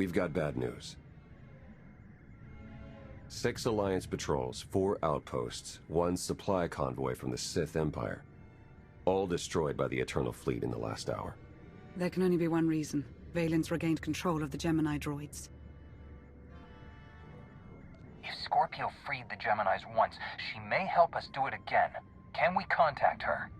we've got bad news. 6 Alliance patrols, 4 outposts, 1 supply convoy from the Sith Empire. All destroyed by the Eternal Fleet in the last hour. There can only be one reason. Valen's regained control of the Gemini droids. If Scorpio freed the Geminis once, she may help us do it again. Can we contact her?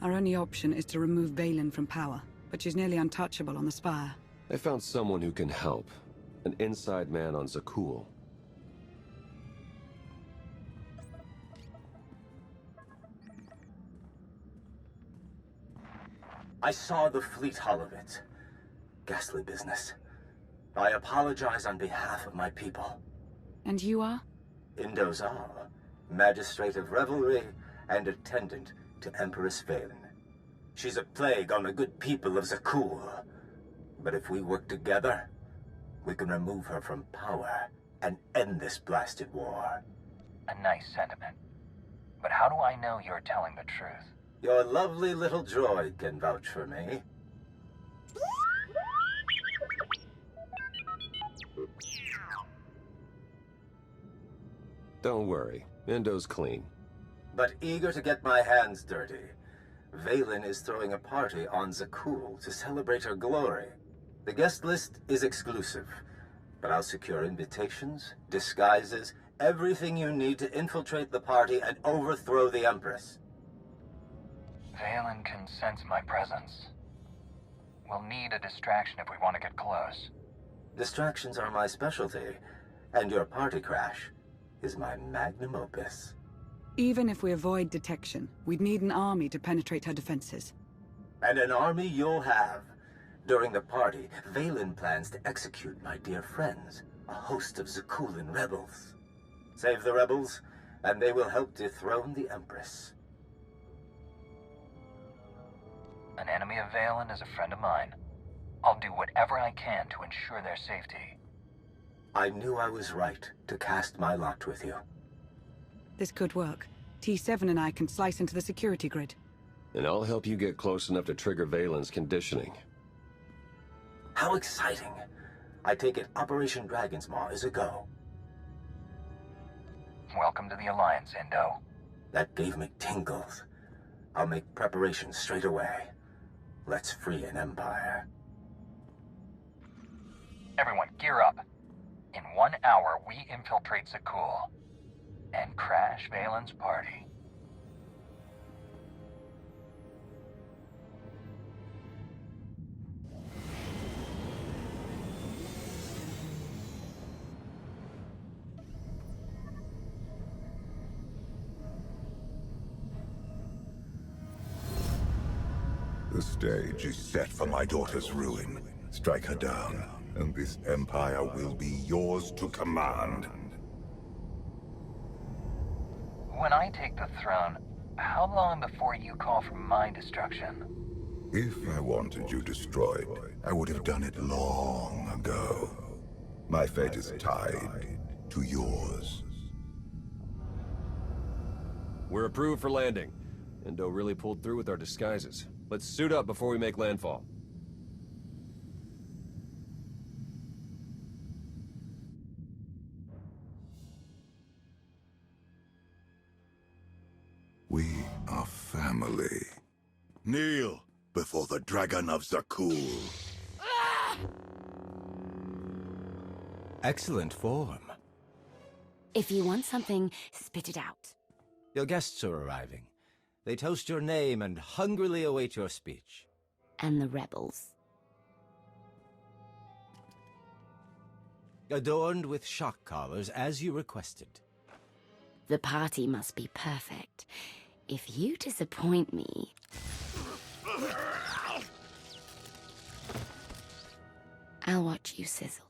Our only option is to remove Valen from power, but she's nearly untouchable on the Spire. I found someone who can help. An inside man on Zakuul. I saw the fleet hull of it. Ghastly business. I apologize on behalf of my people. And you are? Indozal, Magistrate of Revelry and attendant to Empress Valen. She's a plague on the good people of Zakuul. But if we work together, we can remove her from power and end this blasted war. A nice sentiment. But how do I know you're telling the truth? Your lovely little droid can vouch for me. Don't worry, Indo's clean. But eager to get my hands dirty, Valen is throwing a party on Zakuul to celebrate her glory. The guest list is exclusive, but I'll secure invitations, disguises, everything you need to infiltrate the party and overthrow the Empress. Valen can sense my presence. We'll need a distraction if we want to get close. Distractions are my specialty, and your party crash is my magnum opus. Even if we avoid detection, we'd need an army to penetrate her defenses. And an army you'll have. During the party, Valen plans to execute my dear friends, a host of Zakuulan rebels. Save the rebels, and they will help dethrone the Empress. An enemy of Valen is a friend of mine. I'll do whatever I can to ensure their safety. I knew I was right to cast my lot with you. This could work. T7 and I can slice into the security grid. And I'll help you get close enough to trigger Valen's conditioning. How exciting! I take it Operation Dragon's Maw is a go. Welcome to the Alliance, Indo. That gave me tingles. I'll make preparations straight away. Let's free an empire. Everyone, gear up. In 1 hour, we infiltrate Zakuul and crash Valen's party. The stage is set for my daughter's ruin. Strike her down, and this empire will be yours to command. When I take the throne, how long before you call for my destruction? If I wanted you destroyed, I would have done it long ago. My fate is tied to yours. We're approved for landing. Indo really pulled through with our disguises. Let's suit up before we make landfall. We are family. Kneel before the Dragon of Zakuul. Excellent form. If you want something, spit it out. Your guests are arriving. They toast your name and hungrily await your speech. And the rebels. Adorned with shock collars, as you requested. The party must be perfect. If you disappoint me... I'll watch you sizzle.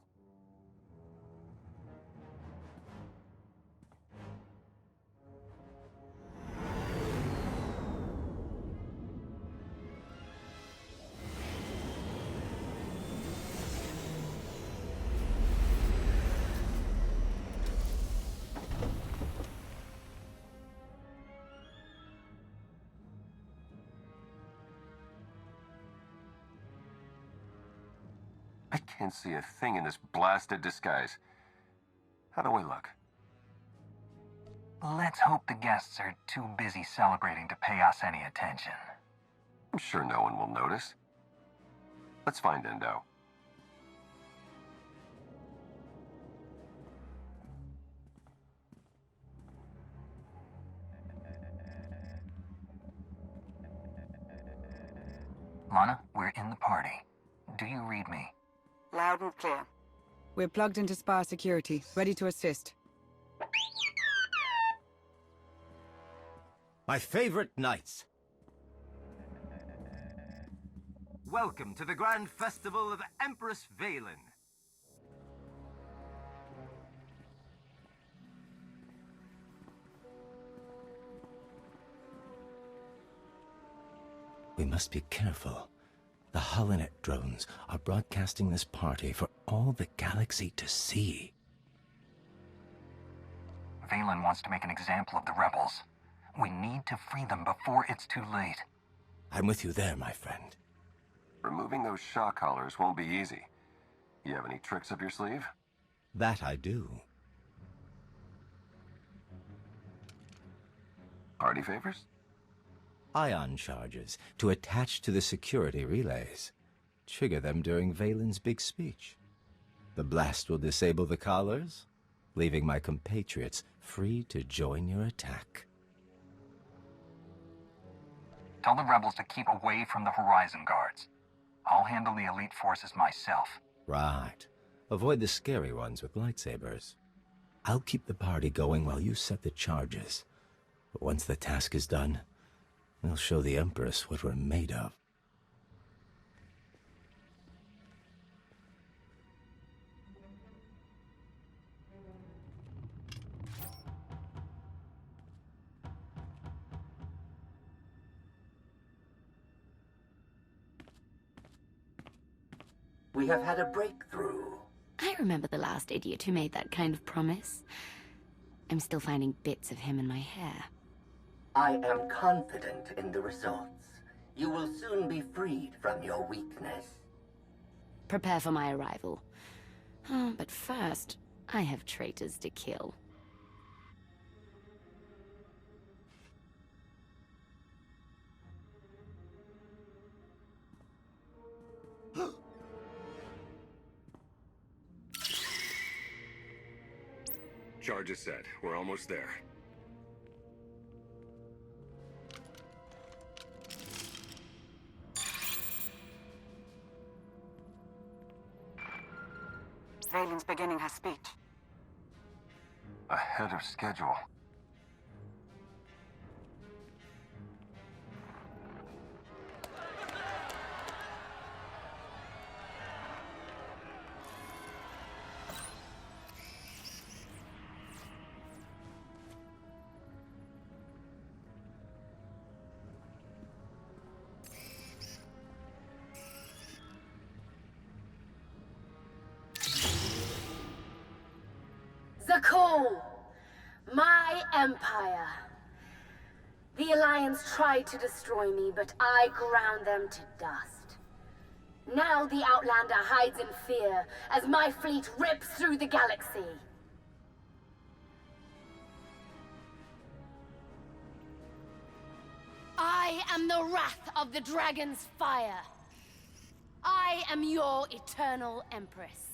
I can't see a thing in this blasted disguise. How do I look? Let's hope the guests are too busy celebrating to pay us any attention. I'm sure no one will notice. Let's find Endo. Lana, we're in the party. Do you read me? Loud and clear. We're plugged into Spire security, ready to assist. My favorite knights. Welcome to the Grand Festival of Empress Valen. We must be careful. The Holonet drones are broadcasting this party for all the galaxy to see. Valen wants to make an example of the rebels. We need to free them before it's too late. I'm with you there, my friend. Removing those shock collars won't be easy. You have any tricks up your sleeve? That I do. Party favors? Ion charges to attach to the security relays. Trigger them during Valen's big speech. The blast will disable the collars, leaving my compatriots free to join your attack. Tell the rebels to keep away from the Horizon Guards. I'll handle the elite forces myself. Right. Avoid the scary ones with lightsabers. I'll keep the party going while you set the charges. But once the task is done, we'll show the Empress what we're made of. We have had a breakthrough. I remember the last idiot who made that kind of promise. I'm still finding bits of him in my hair. I am confident in the results. You will soon be freed from your weakness. Prepare for my arrival. Oh, but first, I have traitors to kill. Charge is set. We're almost there. Valen's beginning her speech. Ahead of schedule. Zakuul! My empire. The Alliance tried to destroy me, but I ground them to dust. Now the Outlander hides in fear as my fleet rips through the galaxy. I am the wrath of the dragon's fire. I am your eternal empress.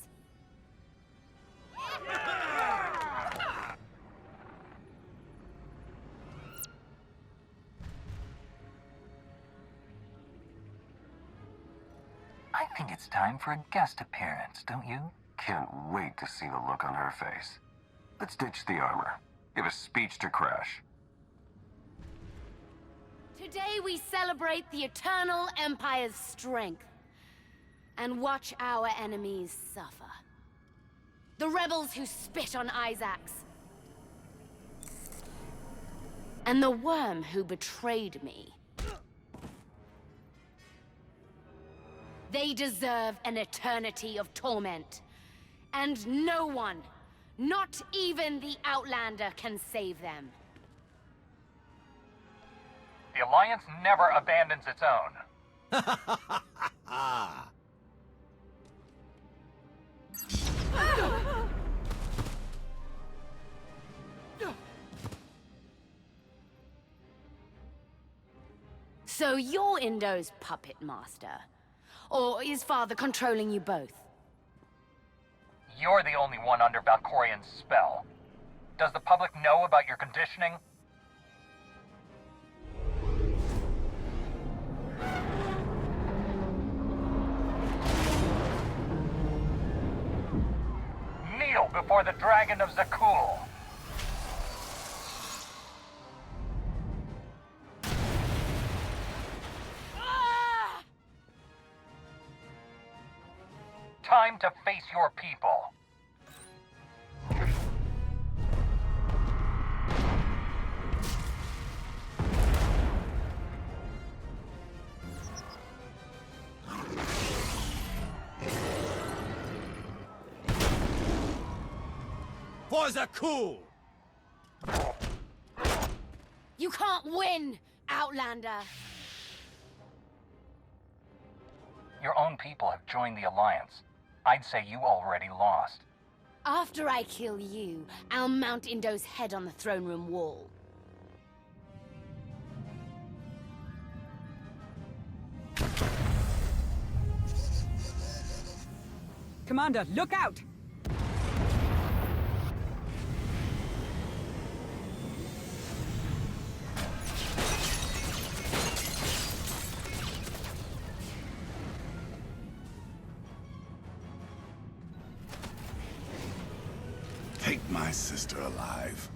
I think it's time for a guest appearance, don't you? Can't wait to see the look on her face. Let's ditch the armor. Give a speech to Crash. Today we celebrate the Eternal Empire's strength and watch our enemies suffer. The rebels who spit on Isaacs. And the worm who betrayed me. They deserve an eternity of torment. And no one, not even the Outlander, can save them. The Alliance never abandons its own. So you're Indo's puppet master? Or is Father controlling you both? You're the only one under Valkorian's spell. Does the public know about your conditioning? Kneel before the Dragon of Zakuul. Time to face your people. For Zakuul! You can't win, Outlander! Your own people have joined the Alliance. I'd say you already lost. After I kill you, I'll mount Indo's head on the throne room wall. Commander, look out! Take my sister alive.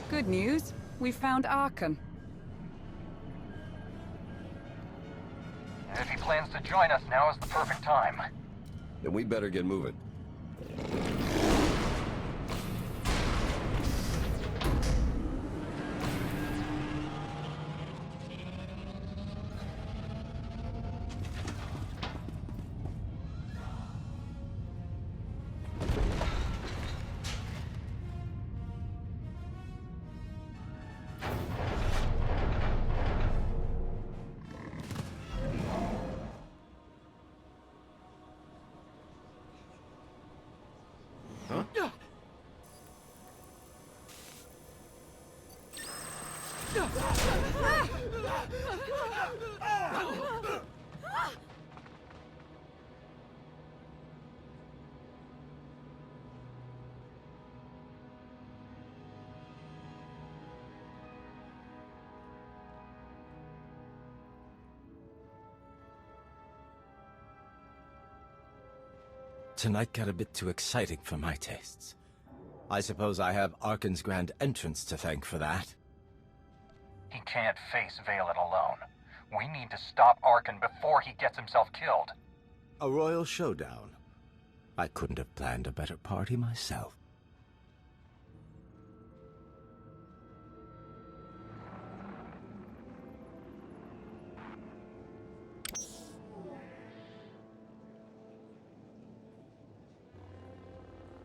Good news. We found Arcann. If he plans to join us, now is the perfect time. Then we better get moving. Tonight got a bit too exciting for my tastes. I suppose I have Arcann's grand entrance to thank for that. He can't face Valen alone. We need to stop Arcann before he gets himself killed. A royal showdown. I couldn't have planned a better party myself.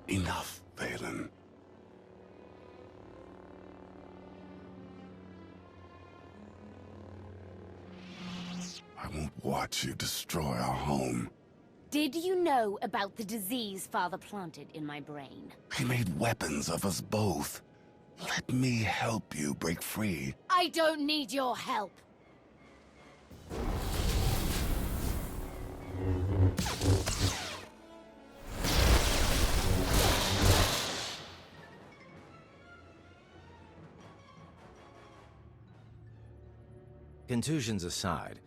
Enough, Valen. I won't watch you destroy our home. Did you know about the disease Father planted in my brain? He made weapons of us both. Let me help you break free. I don't need your help. Contusions aside,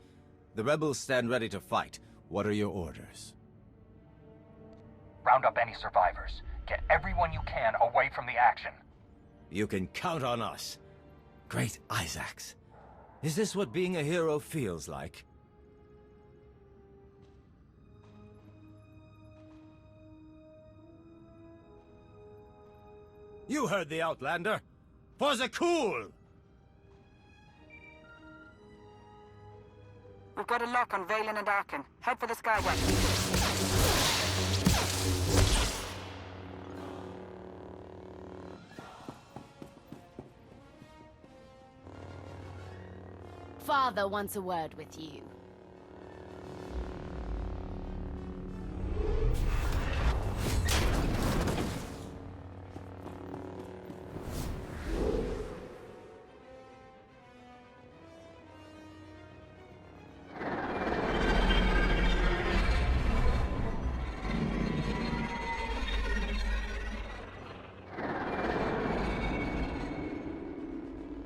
the rebels stand ready to fight. What are your orders? Round up any survivors. Get everyone you can away from the action. You can count on us. Great Isaacs. Is this what being a hero feels like? You heard the Outlander. For Zakuul! We've got a lock on Valen and Arcann. Head for the skyway. father wants a word with you.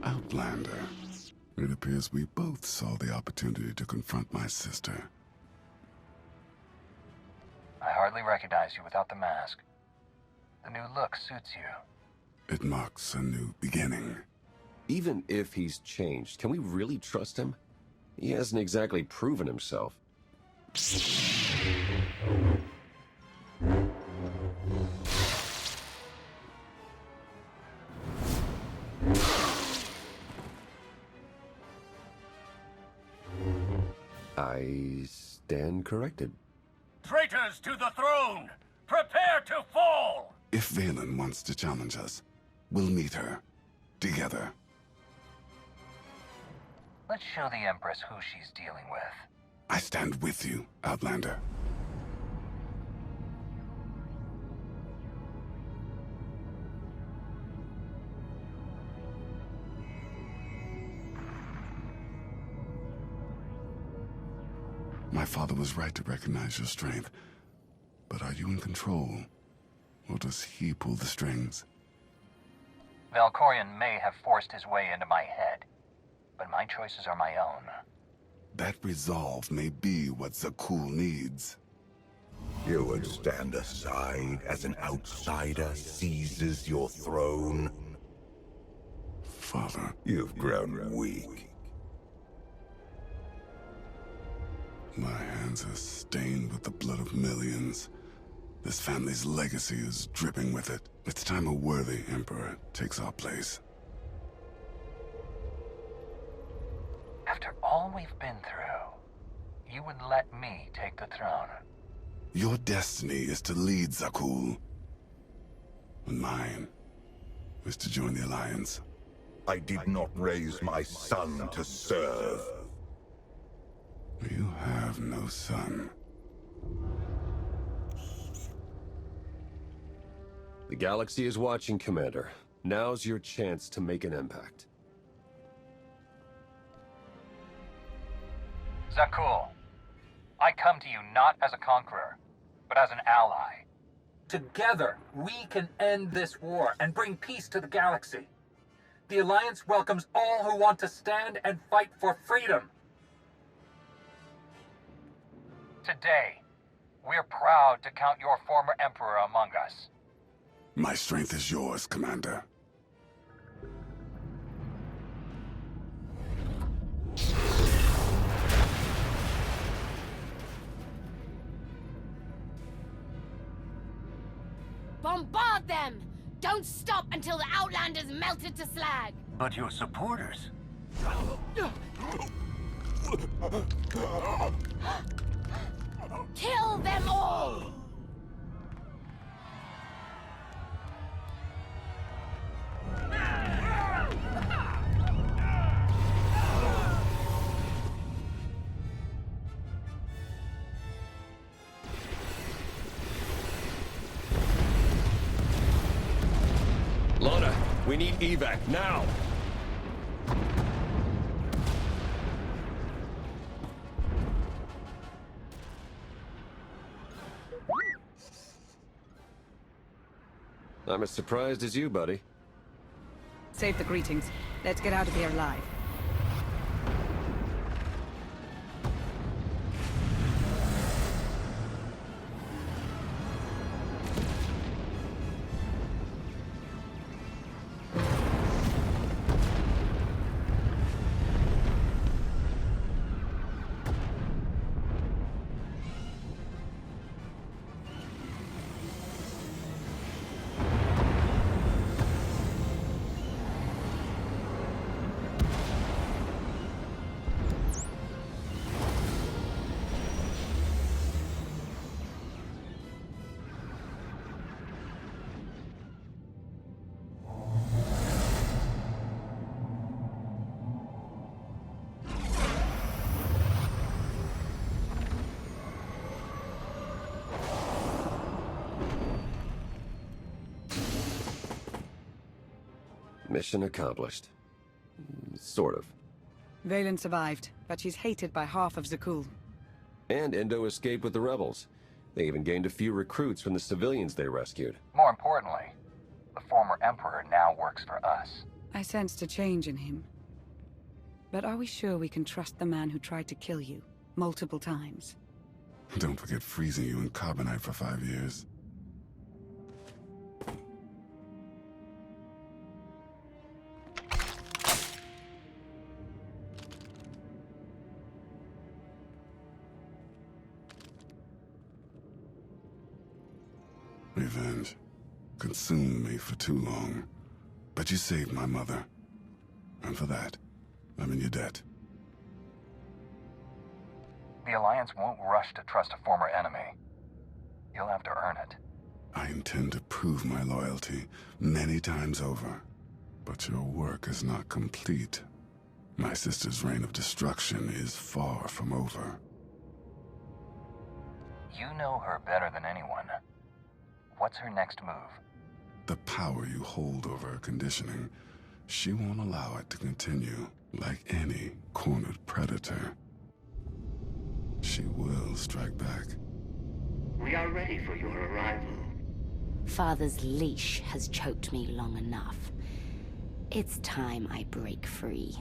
Outlander. It appears we both saw the opportunity to confront my sister. I hardly recognize you without the mask. The new look suits you. It marks a new beginning. Even if he's changed, can we really trust him? He hasn't exactly proven himself. I stand corrected. Traitors to the throne! Prepare to fall! If Valen wants to challenge us, we'll meet her. Together. Let's show the Empress who she's dealing with. I stand with you, Outlander. My father was right to recognize your strength. But are you in control? Or does he pull the strings? Valkorion may have forced his way into my head, but my choices are my own. That resolve may be what Zakuul needs. You would stand aside as an outsider seizes your throne? Father, You've grown weak. my hands are stained with the blood of millions. This family's legacy is dripping with it. It's time a worthy emperor takes our place. After all we've been through, you would let me take the throne. Your destiny is to lead Zakuul. And mine is to join the Alliance. I did not raise my son to serve. You have no son. The galaxy is watching, Commander. Now's your chance to make an impact. Zakuul, I come to you not as a conqueror, but as an ally. Together, we can end this war and bring peace to the galaxy. The Alliance welcomes all who want to stand and fight for freedom. Today, we're proud to count your former Emperor among us. My strength is yours, Commander. Bombard them! Don't stop until the Outlanders melted to slag! But your supporters... Kill them all! Lana, we need evac now! I'm as surprised as you, buddy. Save the greetings. Let's get out of here alive. Mission accomplished. Sort of. Valen survived, but she's hated by half of Zakuul. And Endo escaped with the rebels. They even gained a few recruits from the civilians they rescued. More importantly, the former Emperor now works for us. I sensed a change in him. But are we sure we can trust the man who tried to kill you multiple times? Don't forget freezing you in carbonite for 5 years. Revenge consumed me for too long. But you saved my mother. And for that, I'm in your debt. The Alliance won't rush to trust a former enemy. You'll have to earn it. I intend to prove my loyalty many times over. But your work is not complete. My sister's reign of destruction is far from over. You know her better than anyone. What's her next move? The power you hold over her conditioning, she won't allow it to continue. Like any cornered predator, she will strike back. We are ready for your arrival. Father's leash has choked me long enough. It's time I break free.